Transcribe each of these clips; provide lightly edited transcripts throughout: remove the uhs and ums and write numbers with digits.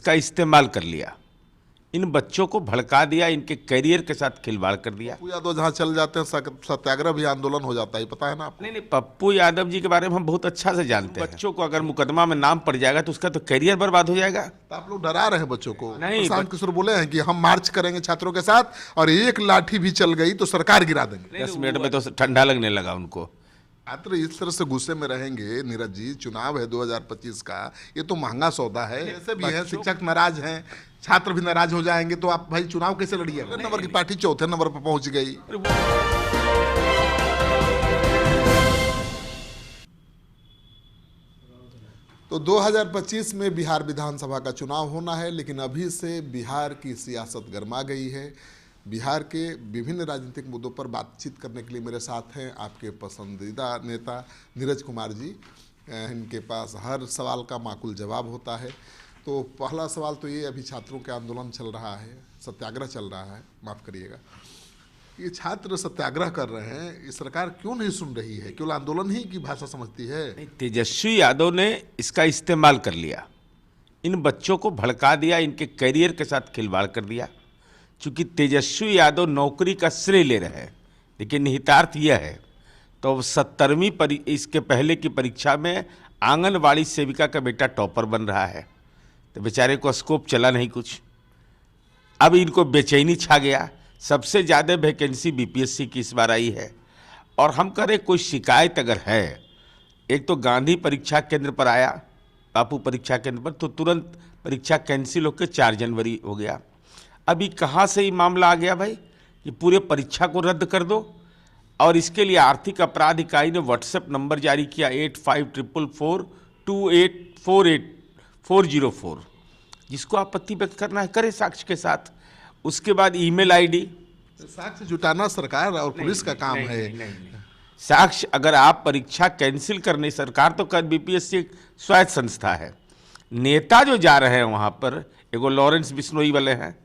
इसका इस्तेमाल कर लिया, इन बच्चों को भड़का दिया, इनके करियर के साथ खिलवाड़ कर दिया। पप्पू यादव जहाँ चल जाते हैं सत्याग्रह भी आंदोलन हो जाता है, पता है ना आपको? नहीं, पप्पू यादव जी के बारे में हम बहुत अच्छा से जानते हैं। बच्चों को अगर मुकदमा में नाम पड़ जाएगा तो उसका तो करियर बर्बाद हो जाएगा। तो आप लोग डरा रहे हैं बच्चों को। नहीं, प्रशांत किशोर बोले हैं कि हम मार्च करेंगे छात्रों के साथ और एक लाठी भी चल गई तो सरकार गिरा देंगे। 10 मिनट में तो ठंडा लगने लगा उनको। छात्र इस तरह से गुस्से में रहेंगे। नीरज जी, चुनाव है 2025 का, ये तो महंगा सौदा है। ऐसे भी है, शिक्षक नाराज हैं, छात्र भी नाराज हो जाएंगे, तो आप भाई चुनाव कैसे लड़िएगा? नंबर की पार्टी चौथे नंबर पर पहुंच गई। तो 2025 में बिहार विधानसभा का चुनाव होना है, लेकिन अभी से बिहार की सियासत गर्मा गई है। बिहार के विभिन्न राजनीतिक मुद्दों पर बातचीत करने के लिए मेरे साथ हैं आपके पसंदीदा नेता नीरज कुमार जी। इनके पास हर सवाल का माकूल जवाब होता है। तो पहला सवाल तो ये, अभी छात्रों के आंदोलन चल रहा है, सत्याग्रह चल रहा है, माफ़ करिएगा, ये छात्र सत्याग्रह कर रहे हैं, ये सरकार क्यों नहीं सुन रही है? केवल आंदोलन ही की भाषा समझती है? तेजस्वी यादव ने इसका इस्तेमाल कर लिया, इन बच्चों को भड़का दिया, इनके करियर के साथ खिलवाड़ कर दिया। चूँकि तेजस्वी यादव नौकरी का श्रेय ले रहे हैं, लेकिन निहितार्थ यह है, तो 70वीं इसके पहले की परीक्षा में आंगनवाड़ी सेविका का बेटा टॉपर बन रहा है, तो बेचारे को स्कोप चला नहीं कुछ। अब इनको बेचैनी छा गया। सबसे ज़्यादा वैकेंसी बीपीएससी की इस बार आई है। और हम करें कोई शिकायत अगर है, एक तो गांधी परीक्षा केंद्र पर आया, बापू परीक्षा केंद्र पर, तो तुरंत परीक्षा कैंसिल होकर 4 जनवरी हो गया। अभी कहाँ से ये मामला आ गया भाई कि पूरे परीक्षा को रद्द कर दो? और इसके लिए आर्थिक अपराध इकाई ने व्हाट्सएप नंबर जारी किया 854428484404। जिसको आपत्ति व्यक्त करना है करे साक्ष्य के साथ। उसके बाद ईमेल आईडी। साक्ष्य जुटाना सरकार और पुलिस का काम है। साक्ष्य अगर आप परीक्षा कैंसिल करने, सरकार तो कर, बीपीएससी एक स्वायत्त संस्था है। नेता जो जा रहे हैं वहाँ पर, एगो लॉरेंस बिश्नोई वाले हैं,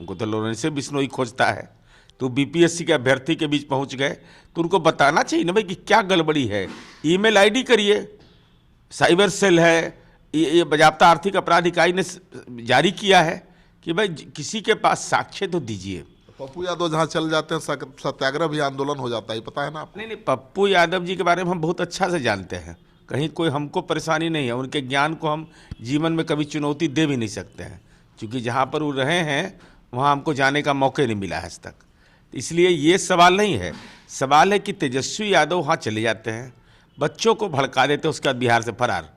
उनको तो लॉरेंस बिश्नोई खोजता है, तो बीपीएससी के अभ्यर्थी के बीच पहुँच गए, तो उनको बताना चाहिए ना भाई कि क्या गड़बड़ी है। ईमेल आईडी करिए, साइबर सेल है, ये बाज़ाब्ता आर्थिक अपराध इकाई ने जारी किया है कि भाई किसी के पास साक्ष्य तो दीजिए। पप्पू यादव जहाँ चल जाते हैं सत्याग्रह भी आंदोलन हो जाता है, पता है ना आपको? नहीं, पप्पू यादव जी के बारे में हम बहुत अच्छा से जानते हैं। कहीं कोई हमको परेशानी नहीं है, उनके ज्ञान को हम जीवन में कभी चुनौती दे भी नहीं सकते हैं, क्योंकि जहाँ पर वो रहे हैं वहाँ हमको जाने का मौका नहीं मिला है आज तक। इसलिए ये सवाल नहीं है। सवाल है कि तेजस्वी यादव वहाँ चले जाते हैं, बच्चों को भड़का देते हैं, उसके बाद बिहार से फरार।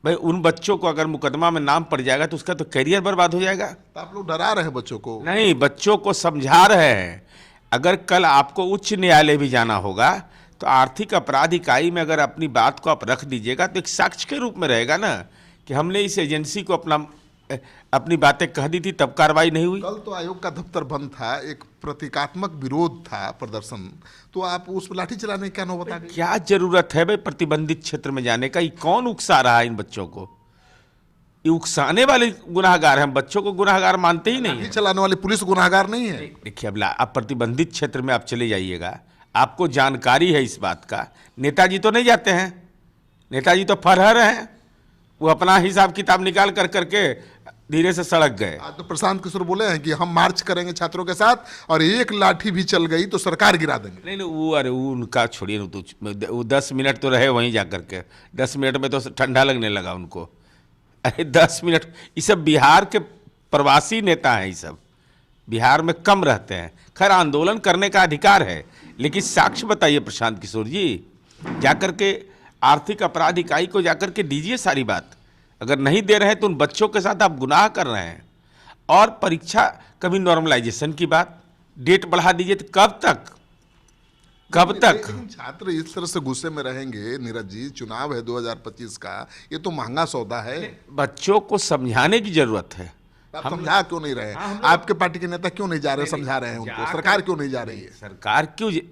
भाई उन बच्चों को अगर मुकदमा में नाम पड़ जाएगा तो उसका तो करियर बर्बाद हो जाएगा। तो आप लोग डरा रहे हैं बच्चों को। नहीं, बच्चों को समझा रहे हैं। अगर कल आपको उच्च न्यायालय भी जाना होगा तो आर्थिक अपराध इकाई में अगर अपनी बात को आप रख दीजिएगा तो एक साक्ष्य के रूप में रहेगा ना कि हमने इस एजेंसी को अपनी बातें कह दी थी, तब कार्रवाई नहीं हुई। कल तो आयोग का दफ्तर बंद था, एक प्रतीकात्मक विरोध था, प्रदर्शन, तो आप उस पर लाठी चलाने की क्या नौबत आ गई? क्या जरूरत है भाई प्रतिबंधित क्षेत्र में जाने का? ये कौन उकसा रहा है इन बच्चों को? ये उकसाने वाले गुनाहगार हैं, बच्चों को गुनाहगार मानते ही नहीं है। चलाने वाली पुलिस गुनाहगार नहीं है। देखिए, अब आप प्रतिबंधित क्षेत्र में आप चले जाइएगा, आपको जानकारी है इस बात का। नेताजी तो नहीं जाते हैं, नेताजी तो फरहर हैं, वो अपना हिसाब किताब निकाल कर करके धीरे से सड़क गए। आज तो प्रशांत किशोर बोले हैं कि हम मार्च करेंगे छात्रों के साथ और एक लाठी भी चल गई तो सरकार गिरा देंगे। नहीं, वो अरे वो उनका छोड़िए, वो 10 मिनट तो रहे वहीं जा करके, 10 मिनट में तो ठंडा लगने लगा उनको। अरे 10 मिनट, ये सब बिहार के प्रवासी नेता हैं, ये सब बिहार में कम रहते हैं। खैर, आंदोलन करने का अधिकार है, लेकिन साक्ष्य बताइए प्रशांत किशोर जी, जाकर के आर्थिक अपराध इकाई को जाकर के दीजिए सारी बात। अगर नहीं दे रहे हैं तो उन बच्चों के साथ आप गुनाह कर रहे हैं। और परीक्षा कभी नॉर्मलाइजेशन की बात, डेट बढ़ा दीजिए, तो कब तक? छात्र इस तरह से गुस्से में रहेंगे। नीरज जी, चुनाव है 2025 का, ये तो महंगा सौदा है। बच्चों को समझाने की जरूरत है। आप समझा क्यों नहीं रहे? आपके पार्टी के नेता क्यों नहीं जा रहे समझा रहे हैं उनको? सरकार क्यों नहीं जा रही है?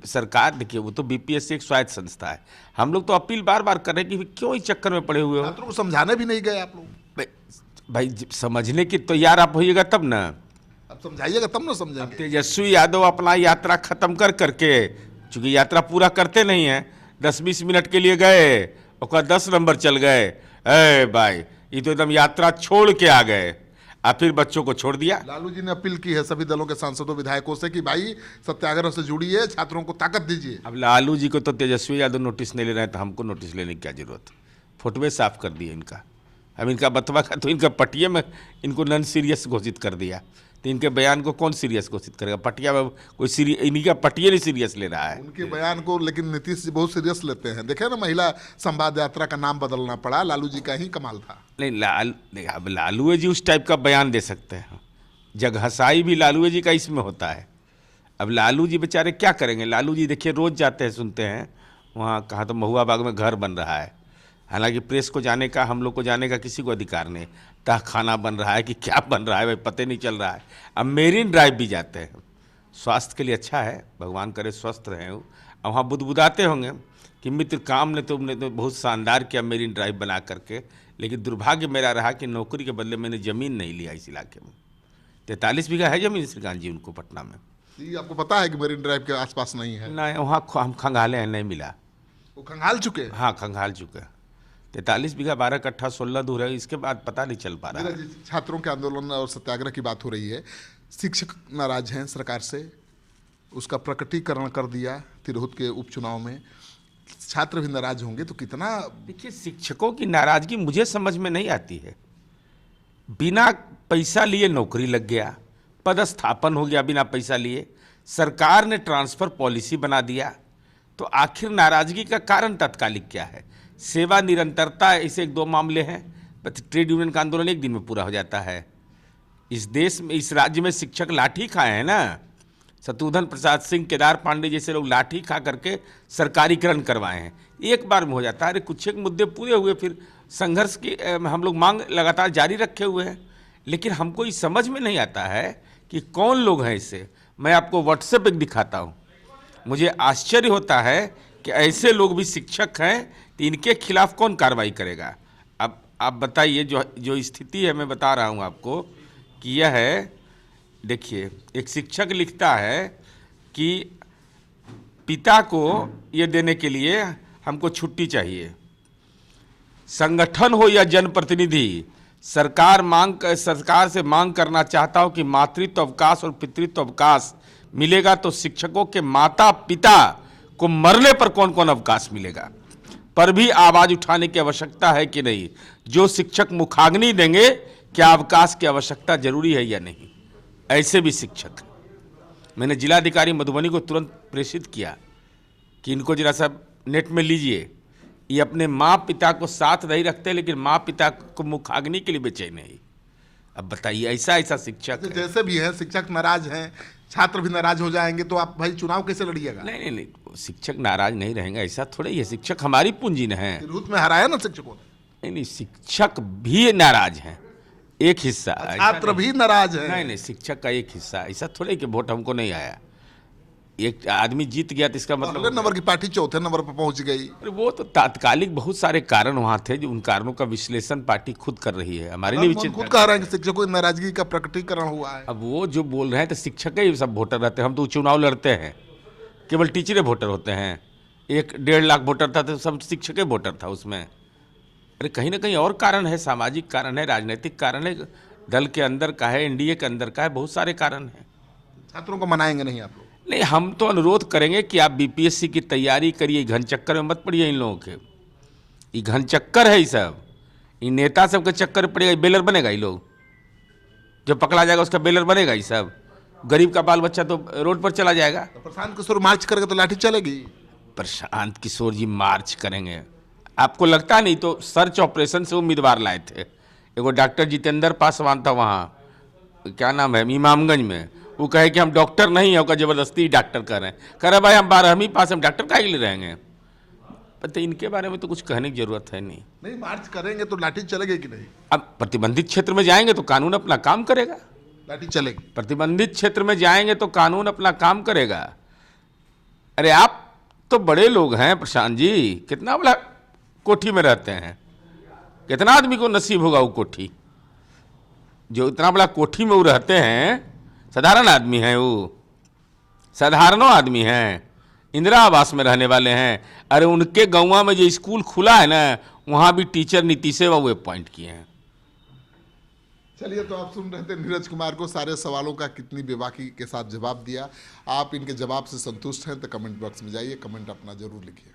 सरकार देखिए, वो तो बीपीएससी एक स्वायत्त संस्था है। हम लोग तो अपील बार बार कर रहे हैं कि क्यों इस चक्कर में पड़े हुए हो। छात्रों को समझाने भी नहीं गए आप लोग। भाई समझने की तो यार आप होइएगा तब ना, अब समझाइएगा तब ना समझेंगे। तेजस्वी यादव अपना यात्रा खत्म कर करके, चूंकि यात्रा पूरा करते नहीं है, 10-20 मिनट के लिए गए, और 10 नंबर चल गए। भाई ये तो एकदम यात्रा छोड़ के आ गए और फिर बच्चों को छोड़ दिया। लालू जी ने अपील की है सभी दलों के सांसदों विधायकों से कि भाई सत्याग्रह से जुड़िए, छात्रों को ताकत दीजिए। अब लालू जी को तो तेजस्वी यादव नोटिस नहीं ले रहे हैं, तो हमको नोटिस लेने की क्या जरूरत। फोटोवे साफ कर दिए इनका। अब इनका बतवा का तो इनका पटिया में इनको नॉन सीरियस घोषित कर दिया, तो इनके बयान को कौन सीरियस घोषित करेगा। पटिया में कोई सीरियस, इन्हीं का पटिया नहीं सीरियस ले रहा है। उनके बयान को लेकिन नीतीश जी बहुत सीरियस लेते हैं। देखे ना, महिला संवाद यात्रा का नाम बदलना पड़ा, लालू जी का ही कमाल था। नहीं, अब लालू जी उस टाइप का बयान दे सकते हैं, जगहसाई भी लालू जी का इसमें होता है। अब लालू जी बेचारे क्या करेंगे। लालू जी देखिए रोज जाते हैं, सुनते हैं वहाँ कहाँ तो महुआ बाग में घर बन रहा है, हालांकि प्रेस को जाने का, हम लोग को जाने का किसी को अधिकार नहीं। तह खाना बन रहा है कि क्या बन रहा है भाई पता नहीं चल रहा है। अब मेरीन ड्राइव भी जाते हैं, स्वास्थ्य के लिए अच्छा है, भगवान करे स्वस्थ रहें। अब वहाँ बुदबुदाते होंगे कि मित्र काम ने तुमने तो बहुत शानदार किया मेरीन ड्राइव बना करके, लेकिन दुर्भाग्य मेरा रहा कि नौकरी के बदले मैंने ज़मीन नहीं लिया इस इलाके में। 43 बीघा है ज़मीन श्रीकांत जी उनको पटना में। ये आपको पता है कि मरीन ड्राइव के आसपास नहीं है? नहीं, वहाँ हम खंगाले हैं, नहीं मिला। वो खंगाल चुके हैं? हाँ, खंगाल चुके हैं। 43 बीघा 12 कट्ठा 16 दूर है, इसके बाद पता नहीं चल पा रहा है। छात्रों के आंदोलन और सत्याग्रह की बात हो रही है, शिक्षक नाराज हैं सरकार से, उसका प्रकटीकरण कर दिया तिरहुत के उपचुनाव में, छात्र भी नाराज होंगे तो कितना। देखिए, शिक्षकों की नाराजगी मुझे समझ में नहीं आती है। बिना पैसा लिए नौकरी लग गया, पदस्थापन हो गया बिना पैसा लिए, सरकार ने ट्रांसफर पॉलिसी बना दिया, तो आखिर नाराजगी का कारण तात्कालिक क्या है। सेवा निरंतरता, ऐसे 1-2 मामले हैं, ट्रेड यूनियन का आंदोलन एक दिन में पूरा हो जाता है। इस देश में, इस राज्य में शिक्षक लाठी खाए हैं ना, शत्रुघ्न प्रसाद सिंह, केदार पांडे जैसे लोग लाठी खा करके सरकारीकरण करवाए हैं। एक बार में हो जाता है। अरे कुछ एक मुद्दे पूरे हुए, फिर संघर्ष की हम लोग मांग लगातार जारी रखे हुए हैं, लेकिन हमको ये समझ में नहीं आता है कि कौन लोग हैं इससे। मैं आपको व्हाट्सएप एक दिखाता हूँ, मुझे आश्चर्य होता है कि ऐसे लोग भी शिक्षक हैं, तो इनके खिलाफ कौन कार्रवाई करेगा। अब आप बताइए, जो स्थिति है मैं बता रहा हूँ आपको कि यह है। देखिए, एक शिक्षक लिखता है कि पिता को ये देने के लिए हमको छुट्टी चाहिए। संगठन हो या जनप्रतिनिधि, सरकार से मांग करना चाहता हूं कि मातृत्व अवकाश और पितृत्व अवकाश मिलेगा तो शिक्षकों के माता पिता को मरने पर कौन कौन अवकाश मिलेगा पर भी आवाज उठाने की आवश्यकता है कि नहीं। जो शिक्षक मुखाग्नि देंगे, क्या अवकाश की आवश्यकता जरूरी है या नहीं। ऐसे भी शिक्षक, मैंने जिलाधिकारी मधुबनी को तुरंत प्रेषित किया कि इनको जरा सा नेट में लीजिए। ये अपने माँ पिता को साथ नहीं रखते, लेकिन माँ पिता को मुखाग्नि के लिए बेचैन है। अब बताइए, ऐसा शिक्षक है। जैसे भी है, शिक्षक नाराज हैं, छात्र भी नाराज हो जाएंगे, तो आप भाई चुनाव कैसे लड़िएगा? नहीं, शिक्षक नाराज नहीं रहेंगे, ऐसा थोड़ा ही है। शिक्षक हमारी पूंजी न है। तिरहुत में हराया ना शिक्षकों ने। नहीं, शिक्षक भी नाराज हैं, एक हिस्सा। छात्र भी नाराज है। नहीं, शिक्षक का एक हिस्सा। ऐसा थोड़ा ही कि वोट हमको नहीं आया, एक आदमी जीत गया तो इसका मतलब पहले नंबर की पार्टी चौथे नंबर पर पहुंच गई। वो तो तात्कालिक बहुत सारे कारण वहाँ थे, जो उन कारणों का विश्लेषण पार्टी खुद कर रही है। हमारे लिए खुद कह रहे हैं कि शिक्षकों की नाराजगी का प्रकटीकरण हुआ है। अब वो जो बोल रहे हैं तो शिक्षक ही सब वोटर रहते हैं। हम तो चुनाव लड़ते हैं, केवल टीचरें वोटर होते हैं। 1-1.5 लाख वोटर था तो सब शिक्षक वोटर था उसमें। अरे कहीं ना कहीं और कारण है, सामाजिक कारण है, राजनीतिक कारण है, दल के अंदर का है, एनडीए के अंदर का है, बहुत सारे कारण हैं। छात्रों को मनाएंगे नहीं आप लोग? नहीं, हम तो अनुरोध करेंगे कि आप बीपीएससी की तैयारी करिए, घन चक्कर में मत पड़िए इन लोगों के। ये घन चक्कर है, ये सब इन नेता सब के चक्कर में पड़ेगा, बेलर बनेगा। ये लोग जो पकड़ा जाएगा उसका बेलर बनेगा। ये सब गरीब का बाल बच्चा तो रोड पर चला जाएगा। तो प्रशांत किशोर मार्च करेगा तो लाठी चलेगी? प्रशांत किशोर जी मार्च करेंगे, आपको लगता नहीं तो सर्च ऑपरेशन से उम्मीदवार लाए थे। एगो डॉक्टर जितेंद्र पासवान था वहाँ, क्या नाम है, इमामगंज में। वो कहे कि हम डॉक्टर नहीं है, जबरदस्ती डॉक्टर कर रहे हैं। कह रहे भाई हम 12वीं पास, हम डॉक्टर काहे के लिए रहेंगे। पता इनके बारे में तो कुछ कहने की जरूरत है नहीं। नहीं, मार्च करेंगे तो लाठी चलेगी कि नहीं? अब प्रतिबंधित क्षेत्र में जाएंगे तो कानून अपना काम करेगा, लाठी चलेगी। प्रतिबंधित क्षेत्र में जाएंगे तो कानून अपना काम करेगा। अरे आप तो बड़े लोग हैं प्रशांत जी, कितना बड़ा कोठी में रहते हैं, कितना आदमी को नसीब होगा वो कोठी, जो इतना बड़ा कोठी में वो रहते हैं। साधारण आदमी हैं, वो साधारणों आदमी हैं, इंदिरा आवास में रहने वाले हैं। अरे उनके गाँव में जो स्कूल खुला है ना, वहाँ भी टीचर नीतीश बाबू अपॉइंट किए हैं। चलिए, तो आप सुन रहे थे नीरज कुमार को, सारे सवालों का कितनी बेबाकी के साथ जवाब दिया। आप इनके जवाब से संतुष्ट हैं तो कमेंट बॉक्स में जाइए, कमेंट अपना जरूर लिखिए।